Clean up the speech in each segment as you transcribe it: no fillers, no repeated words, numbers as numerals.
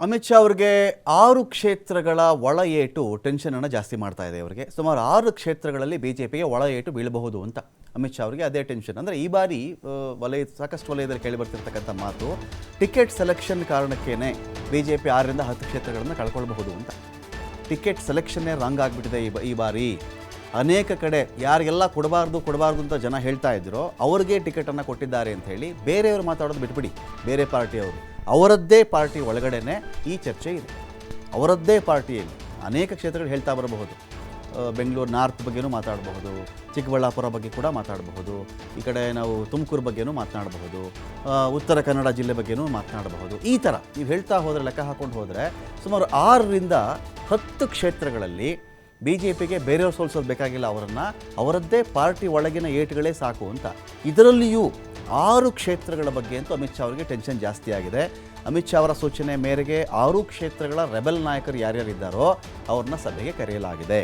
ಅಮಿತ್ ಶಾ ಅವರಿಗೆ 6 ಕ್ಷೇತ್ರಗಳ ಒಳ ಏಟು ಟೆನ್ಷನನ್ನು ಜಾಸ್ತಿ ಮಾಡ್ತಾ ಇದೆ. ಅವರಿಗೆ ಸುಮಾರು 6 ಕ್ಷೇತ್ರಗಳಲ್ಲಿ ಬಿಜೆಪಿಗೆ ಒಳ ಏಟು ಬೀಳಬಹುದು ಅಂತ ಅಮಿತ್ ಶಾ ಅವರಿಗೆ ಅದೇ ಟೆನ್ಷನ್. ಅಂದರೆ ಈ ಬಾರಿ ಸಾಕಷ್ಟು ವಲಯದಲ್ಲಿ ಕೇಳಿಬರ್ತಿರ್ತಕ್ಕಂಥ ಮಾತು, ಟಿಕೆಟ್ ಸೆಲೆಕ್ಷನ್ ಕಾರಣಕ್ಕೇನೆ ಬಿಜೆಪಿ 6ರಿಂದ 10 ಕ್ಷೇತ್ರಗಳನ್ನು ಕಳ್ಕೊಳ್ಬಹುದು ಅಂತ. ಟಿಕೆಟ್ ಸೆಲೆಕ್ಷನ್ನೇ ರಾಂಗ್ ಆಗಿಬಿಟ್ಟಿದೆ ಈ ಬಾರಿ. ಅನೇಕ ಕಡೆ ಯಾರಿಗೆಲ್ಲ ಕೊಡಬಾರ್ದು ಅಂತ ಜನ ಹೇಳ್ತಾ ಇದ್ರು, ಅವ್ರಿಗೆ ಟಿಕೆಟನ್ನು ಕೊಟ್ಟಿದ್ದಾರೆ ಅಂತ ಹೇಳಿ ಬೇರೆಯವರು ಮಾತಾಡೋದು ಬಿಟ್ಬಿಡಿ. ಬೇರೆ ಪಾರ್ಟಿಯವರು ಅವರದ್ದೇ ಪಾರ್ಟಿ ಒಳಗಡೆನೆ ಈ ಚರ್ಚೆ ಇದೆ. ಅವರದ್ದೇ ಪಾರ್ಟಿಯಲ್ಲಿ ಅನೇಕ ಕ್ಷೇತ್ರಗಳು ಹೇಳ್ತಾ ಬರಬಹುದು. ಬೆಂಗಳೂರು ನಾರ್ತ್ ಬಗ್ಗೆನೂ ಮಾತಾಡಬಹುದು, ಚಿಕ್ಕಬಳ್ಳಾಪುರ ಬಗ್ಗೆ ಕೂಡ ಮಾತಾಡಬಹುದು, ಈ ಕಡೆ ನಾವು ತುಮಕೂರು ಬಗ್ಗೆನೂ ಮಾತನಾಡಬಹುದು, ಉತ್ತರ ಕನ್ನಡ ಜಿಲ್ಲೆ ಬಗ್ಗೆನೂ ಮಾತನಾಡಬಹುದು. ಈ ಥರ ನೀವು ಹೇಳ್ತಾ ಹೋದರೆ, ಲೆಕ್ಕ ಹಾಕ್ಕೊಂಡು ಹೋದರೆ ಸುಮಾರು 6ರಿಂದ 10 ಕ್ಷೇತ್ರಗಳಲ್ಲಿ ಬಿ ಜೆ ಪಿಗೆ ಬೇರೆಯವ್ರು ಸೋಲಿಸೋದು ಬೇಕಾಗಿಲ್ಲ, ಅವರದ್ದೇ ಪಾರ್ಟಿ ಒಳಗಿನ ಏಟುಗಳೇ ಸಾಕು ಅಂತ. ಇದರಲ್ಲಿಯೂ 6 ಕ್ಷೇತ್ರಗಳ ಬಗ್ಗೆ ಅಂತೂ ಅಮಿತ್ ಶಾ ಅವರಿಗೆ ಟೆನ್ಷನ್ ಜಾಸ್ತಿ ಆಗಿದೆ. ಅಮಿತ್ ಶಾ ಅವರ ಸೂಚನೆ ಮೇರೆಗೆ 6 ಕ್ಷೇತ್ರಗಳ ರೆಬೆಲ್ ನಾಯಕರು ಯಾರ್ಯಾರಿದ್ದಾರೋ ಅವ್ರನ್ನ ಸಭೆಗೆ ಕರೆಯಲಾಗಿದೆ.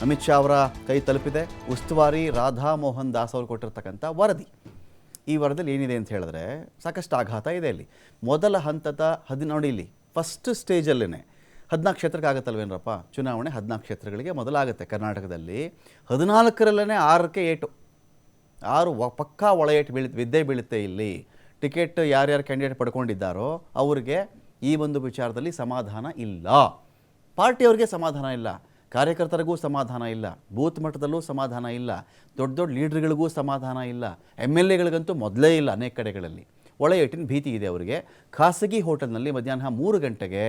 ಅಮಿತ್ ಶಾ ಅವರ ಕೈ ತಲುಪಿದೆ ಉಸ್ತುವಾರಿ ರಾಧಾ ಮೋಹನ್ ದಾಸ್ ಅವರು ಕೊಟ್ಟಿರ್ತಕ್ಕಂಥ ವರದಿ. ಈ ವರದಿಯಲ್ಲಿ ಏನಿದೆ ಅಂತ ಹೇಳಿದ್ರೆ ಸಾಕಷ್ಟು ಆಘಾತ ಇದೆ. ಇಲ್ಲಿ ಮೊದಲ ಹಂತದ ನೋಡಿ, ಇಲ್ಲಿ ಫಸ್ಟ್ ಸ್ಟೇಜಲ್ಲೇ 14 ಕ್ಷೇತ್ರಕ್ಕೆ ಆಗುತ್ತಲ್ವೇನಪ್ಪ ಚುನಾವಣೆ. 14 ಕ್ಷೇತ್ರಗಳಿಗೆ ಮೊದಲಾಗುತ್ತೆ ಕರ್ನಾಟಕದಲ್ಲಿ. 14ರಲ್ಲೇ 6ಕ್ಕೆ ಏಟು, 6 ಪಕ್ಕಾ ಒಳ ಏಟು ಬಿದ್ದೇ ಬೀಳುತ್ತೆ. ಇಲ್ಲಿ ಟಿಕೆಟ್ ಯಾರ್ಯಾರು ಕ್ಯಾಂಡಿಡೇಟ್ ಪಡ್ಕೊಂಡಿದ್ದಾರೋ ಅವ್ರಿಗೆ ಈ ಒಂದು ವಿಚಾರದಲ್ಲಿ ಸಮಾಧಾನ ಇಲ್ಲ. ಪಾರ್ಟಿಯವ್ರಿಗೆ ಸಮಾಧಾನ ಇಲ್ಲ, ಕಾರ್ಯಕರ್ತರಿಗೂ ಸಮಾಧಾನ ಇಲ್ಲ, ಬೂತ್ ಮಟ್ಟದಲ್ಲೂ ಸಮಾಧಾನ ಇಲ್ಲ, ದೊಡ್ಡ ಲೀಡ್ರ್ಗಳಿಗೂ ಸಮಾಧಾನ ಇಲ್ಲ, MLAಗಳಿಗಂತೂ ಮೊದಲೇ ಇಲ್ಲ. ಅನೇಕ ಕಡೆಗಳಲ್ಲಿ ಒಳ ಏಟಿನ ಭೀತಿ ಇದೆ ಅವರಿಗೆ. ಖಾಸಗಿ ಹೋಟೆಲ್ನಲ್ಲಿ ಮಧ್ಯಾಹ್ನ 3 ಗಂಟೆಗೆ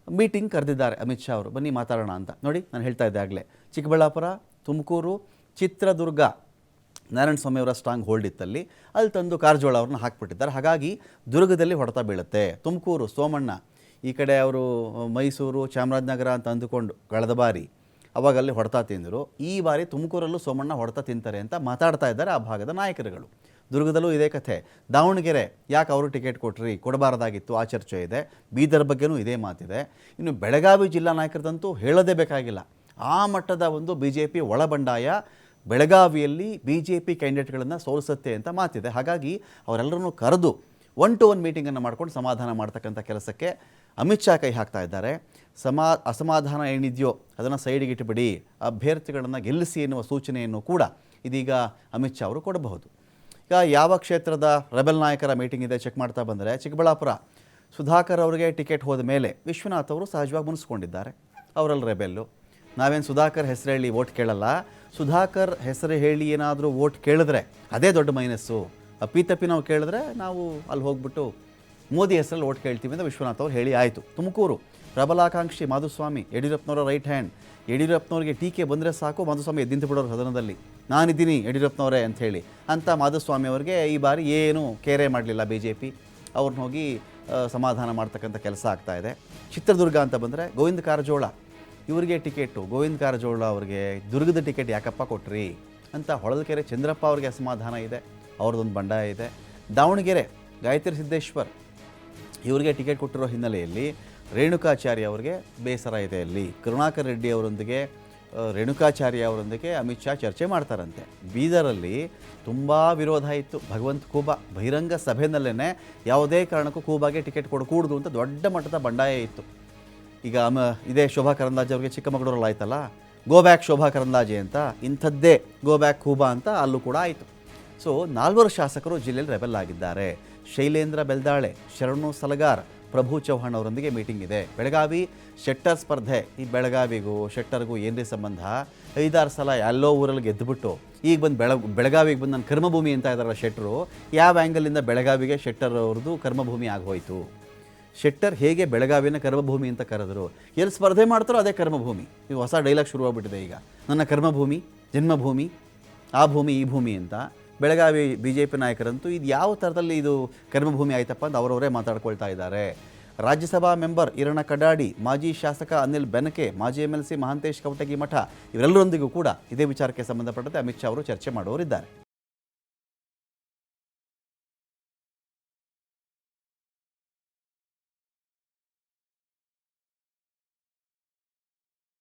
ಮೀಟಿಂಗ್ ಕರೆದಿದ್ದಾರೆ ಅಮಿತ್ ಶಾ ಅವರು, ಬನ್ನಿ ಮಾತಾಡೋಣ ಅಂತ. ನೋಡಿ, ನಾನು ಹೇಳ್ತಾ ಇದ್ದೆ ಆಗಲೇ, ಚಿಕ್ಕಬಳ್ಳಾಪುರ, ತುಮಕೂರು, ಚಿತ್ರದುರ್ಗ ನಾರಾಯಣ ಸ್ವಾಮಿ ಅವರ ಸ್ಟ್ರಾಂಗ್ ಹೋಲ್ಡ್ ಇತ್ತಲ್ಲಿ, ಅಲ್ಲಿ ತಂದು ಕಾರಜೋಳ ಅವ್ರನ್ನ ಹಾಕ್ಬಿಟ್ಟಿದ್ದಾರೆ. ಹಾಗಾಗಿ ದುರ್ಗದಲ್ಲಿ ಹೊಡೆತ ಬೀಳುತ್ತೆ. ತುಮಕೂರು ಸೋಮಣ್ಣ, ಈ ಕಡೆ ಅವರು ಮೈಸೂರು ಚಾಮರಾಜನಗರ ಅಂತ ಅಂದುಕೊಂಡು ಕಳೆದ ಬಾರಿ ಅವಾಗ ಅಲ್ಲಿ ಹೊಡೆತ ತಿಂದರು. ಈ ಬಾರಿ ತುಮಕೂರಲ್ಲೂ ಸೋಮಣ್ಣ ಹೊಡೆತ ತಿಂತಾರೆ ಅಂತ ಮಾತಾಡ್ತಾ ಇದ್ದಾರೆ ಆ ಭಾಗದ ನಾಯಕರುಗಳು. ದುರ್ಗದಲ್ಲೂ ಇದೇ ಕಥೆ. ದಾವಣಗೆರೆ ಯಾಕೆ ಅವರು ಟಿಕೆಟ್ ಕೊಟ್ರಿ, ಕೊಡಬಾರ್ದಾಗಿತ್ತು, ಆ ಚರ್ಚೆ ಇದೆ. ಬೀದರ್ ಬಗ್ಗೆನೂ ಇದೇ ಮಾತಿದೆ. ಇನ್ನು ಬೆಳಗಾವಿ ಜಿಲ್ಲಾ ನಾಯಕರದಂತೂ ಹೇಳೋದೇ ಬೇಕಾಗಿಲ್ಲ. ಆ ಮಟ್ಟದ ಒಂದು BJP ಒಳಬಂಡಾಯ ಬೆಳಗಾವಿಯಲ್ಲಿ BJP ಕ್ಯಾಂಡಿಡೇಟ್ಗಳನ್ನು ಸೋಲಿಸುತ್ತೆ ಅಂತ ಮಾತಿದೆ. ಹಾಗಾಗಿ ಅವರೆಲ್ಲರನ್ನೂ ಕರೆದು 1-to-1 ಮೀಟಿಂಗನ್ನು ಮಾಡ್ಕೊಂಡು ಸಮಾಧಾನ ಮಾಡ್ತಕ್ಕಂಥ ಕೆಲಸಕ್ಕೆ ಅಮಿತ್ ಶಾ ಕೈ ಹಾಕ್ತಾ ಇದ್ದಾರೆ. ಅಸಮಾಧಾನ ಏನಿದೆಯೋ ಅದನ್ನು ಸೈಡಿಗೆ ಇಟ್ಟುಬಿಡಿ, ಅಭ್ಯರ್ಥಿಗಳನ್ನು ಗೆಲ್ಲಿಸಿ ಎನ್ನುವ ಸೂಚನೆಯನ್ನು ಕೂಡ ಇದೀಗ ಅಮಿತ್ ಶಾ ಅವರು ಕೊಡಬಹುದು. ಈಗ ಯಾವ ಕ್ಷೇತ್ರದ ರೆಬೆಲ್ ನಾಯಕರ ಮೀಟಿಂಗ್ ಇದೆ ಚೆಕ್ ಮಾಡ್ತಾ ಬಂದರೆ, ಚಿಕ್ಕಬಳ್ಳಾಪುರ ಸುಧಾಕರ್ ಅವರಿಗೆ ಟಿಕೆಟ್ ಹೋದ ಮೇಲೆ ವಿಶ್ವನಾಥ್ ಅವರು ಸಹಜವಾಗಿ ಮುನಿಸ್ಕೊಂಡಿದ್ದಾರೆ. ಅವರಲ್ಲಿ ರೆಬೆಲ್ಲು. ನಾವೇನು ಸುಧಾಕರ್ ಹೆಸರು ಹೇಳಿ ವೋಟ್ ಕೇಳಲ್ಲ, ಸುಧಾಕರ್ ಹೆಸರು ಹೇಳಿ ಏನಾದರೂ ವೋಟ್ ಕೇಳಿದ್ರೆ ಅದೇ ದೊಡ್ಡ ಮೈನಸ್ಸು. ಅಪ್ಪಿತಪ್ಪಿ ನಾವು ಕೇಳಿದ್ರೆ ನಾವು ಅಲ್ಲಿ ಹೋಗ್ಬಿಟ್ಟು ಮೋದಿ ಹೆಸರಲ್ಲಿ ವೋಟ್ ಕೇಳ್ತೀವಿ ಅಂತ ವಿಶ್ವನಾಥ್ ಅವರು ಹೇಳಿ ಆಯಿತು. ತುಮಕೂರು ಪ್ರಬಲಾಕಾಂಕ್ಷಿ ಮಾಧುಸ್ವಾಮಿ, ಯಡಿಯೂರಪ್ಪನವರ ರೈಟ್ ಹ್ಯಾಂಡ್. ಯಡಿಯೂರಪ್ಪನವ್ರಿಗೆ ಟೀಕೆ ಬಂದರೆ ಸಾಕು, ಮಾಧುಸ್ವಾಮಿ ಎದ್ದಿಂತು ಬಿಡೋರು ಸದನದಲ್ಲಿ, ನಾನಿದ್ದೀನಿ ಯಡಿಯೂರಪ್ಪನವರೇ ಅಂಥೇಳಿ ಅಂತ. ಮಾಧುಸ್ವಾಮಿ ಅವರಿಗೆ ಈ ಬಾರಿ ಏನು ಕೇರೆ ಮಾಡಲಿಲ್ಲ BJP. ಅವ್ರನ್ನ ಹೋಗಿ ಸಮಾಧಾನ ಮಾಡ್ತಕ್ಕಂಥ ಕೆಲಸ ಆಗ್ತಾಯಿದೆ. ಚಿತ್ರದುರ್ಗ ಅಂತ ಬಂದರೆ ಗೋವಿಂದ ಕಾರಜೋಳ, ಇವರಿಗೆ ಟಿಕೆಟು, ಗೋವಿಂದ ಕಾರಜೋಳ ಅವರಿಗೆ ದುರ್ಗದ ಟಿಕೆಟ್ ಯಾಕಪ್ಪ ಕೊಟ್ರಿ ಅಂತ ಹೊಳಲ್ಕೆರೆ ಚಂದ್ರಪ್ಪ ಅವರಿಗೆ ಅಸಮಾಧಾನ ಇದೆ, ಅವ್ರದ್ದೊಂದು ಬಂಡಾಯ ಇದೆ. ದಾವಣಗೆರೆ ಗಾಯತ್ರಿ ಸಿದ್ದೇಶ್ವರ್ ಇವರಿಗೆ ಟಿಕೆಟ್ ಕೊಟ್ಟಿರೋ ಹಿನ್ನೆಲೆಯಲ್ಲಿ ರೇಣುಕಾಚಾರ್ಯ ಅವರಿಗೆ ಬೇಸರ ಇದೆ. ಅಲ್ಲಿ ಕರುಣಾಕರ್ ರೆಡ್ಡಿ ಅವರೊಂದಿಗೆ, ರೇಣುಕಾಚಾರ್ಯ ಅವರೊಂದಿಗೆ ಅಮಿತ್ ಶಾ ಚರ್ಚೆ ಮಾಡ್ತಾರಂತೆ. ಬೀದರಲ್ಲಿ ತುಂಬ ವಿರೋಧ ಇತ್ತು. ಭಗವಂತ ಖೂಬಾ ಬಹಿರಂಗ ಸಭೆಯಲ್ಲೇ ಯಾವುದೇ ಕಾರಣಕ್ಕೂ ಖೂಬಾಗೆ ಟಿಕೆಟ್ ಕೊಡಕೂಡ್ದು ಅಂತ ದೊಡ್ಡ ಮಟ್ಟದ ಬಂಡಾಯ ಇತ್ತು. ಈಗ ಇದೇ ಶೋಭಾ ಕರಂದ್ಲಾಜೆ ಅವರಿಗೆ ಚಿಕ್ಕಮಗಳೂರಲ್ಲಿ ಆಯ್ತಲ್ಲ, ಗೋ ಬ್ಯಾಕ್ ಶೋಭಾ ಕರಂದ್ಲಾಜೆ ಅಂತ, ಇಂಥದ್ದೇ ಗೋ ಬ್ಯಾಕ್ ಖೂಬಾ ಅಂತ ಅಲ್ಲೂ ಕೂಡ ಆಯಿತು. ಸೊ 4 ಶಾಸಕರು ಜಿಲ್ಲೆಯಲ್ಲಿ ರೆಬೆಲ್ ಆಗಿದ್ದಾರೆ. ಶೈಲೇಂದ್ರ ಬೆಲ್ದಾಳೆ, ಶರಣು ಸಲಗಾರ್, ಪ್ರಭು ಚೌಹಾಣ್ ಅವರೊಂದಿಗೆ ಮೀಟಿಂಗ್ ಇದೆ. ಬೆಳಗಾವಿ ಶೆಟ್ಟರ್ ಸ್ಪರ್ಧೆ. ಈ ಬೆಳಗಾವಿಗೂ ಶೆಟ್ಟರ್ಗೂ ಏನ್ರಿ ಸಂಬಂಧ? 5-6 ಸಲ ಎಲ್ಲೋ ಊರಲ್ಲಿ ಗೆದ್ದುಬಿಟ್ಟು ಈಗ ಬಂದು ಬೆಳಗಾವಿಗೆ ಬಂದು ನನ್ನ ಕರ್ಮಭೂಮಿ ಅಂತ ಇದ್ದಾರಲ್ಲ ಶೆಟ್ಟರು. ಯಾವ ಆ್ಯಂಗಲಿಂದ ಬೆಳಗಾವಿಗೆ ಶೆಟ್ಟರ್ ಅವ್ರದ್ದು ಕರ್ಮಭೂಮಿ ಆಗೋಯ್ತು? ಶೆಟ್ಟರ್ ಹೇಗೆ ಬೆಳಗಾವಿನ ಕರ್ಮಭೂಮಿ ಅಂತ ಕರೆದ್ರು? ಎಲ್ಲಿ ಸ್ಪರ್ಧೆ ಮಾಡ್ತಾರೋ ಅದೇ ಕರ್ಮಭೂಮಿ. ಈಗ ಹೊಸ ಡೈಲಾಗ್ ಶುರುವಾಗ್ಬಿಟ್ಟಿದೆ ಈಗ, ನನ್ನ ಕರ್ಮಭೂಮಿ, ಜನ್ಮಭೂಮಿ, ಆ ಭೂಮಿ ಈ ಭೂಮಿ ಅಂತ. ಬೆಳಗಾವಿ BJP ನಾಯಕರಂತೂ ಇದು ಯಾವ ಥರದಲ್ಲಿ ಇದು ಕರ್ಮಭೂಮಿ ಆಯ್ತಪ್ಪ ಅಂತ ಅವರವರೇ ಮಾತಾಡ್ಕೊಳ್ತಾ ಇದ್ದಾರೆ. ರಾಜ್ಯಸಭಾ ಮೆಂಬರ್ ಈರಣ್ಣ ಕಡಾಡಿ, ಮಾಜಿ ಶಾಸಕ ಅನಿಲ್ ಬೆನಕೆ, ಮಾಜಿ MLC ಮಹಾಂತೇಶ್ ಕವಟಗಿ ಮಠ ಇವರೆಲ್ಲರೊಂದಿಗೂ ಕೂಡ ಇದೇ ವಿಚಾರಕ್ಕೆ ಸಂಬಂಧಪಟ್ಟಂತೆ ಅಮಿತ್ ಶಾ ಅವರು ಚರ್ಚೆ ಮಾಡುವವರಿದ್ದಾರೆ.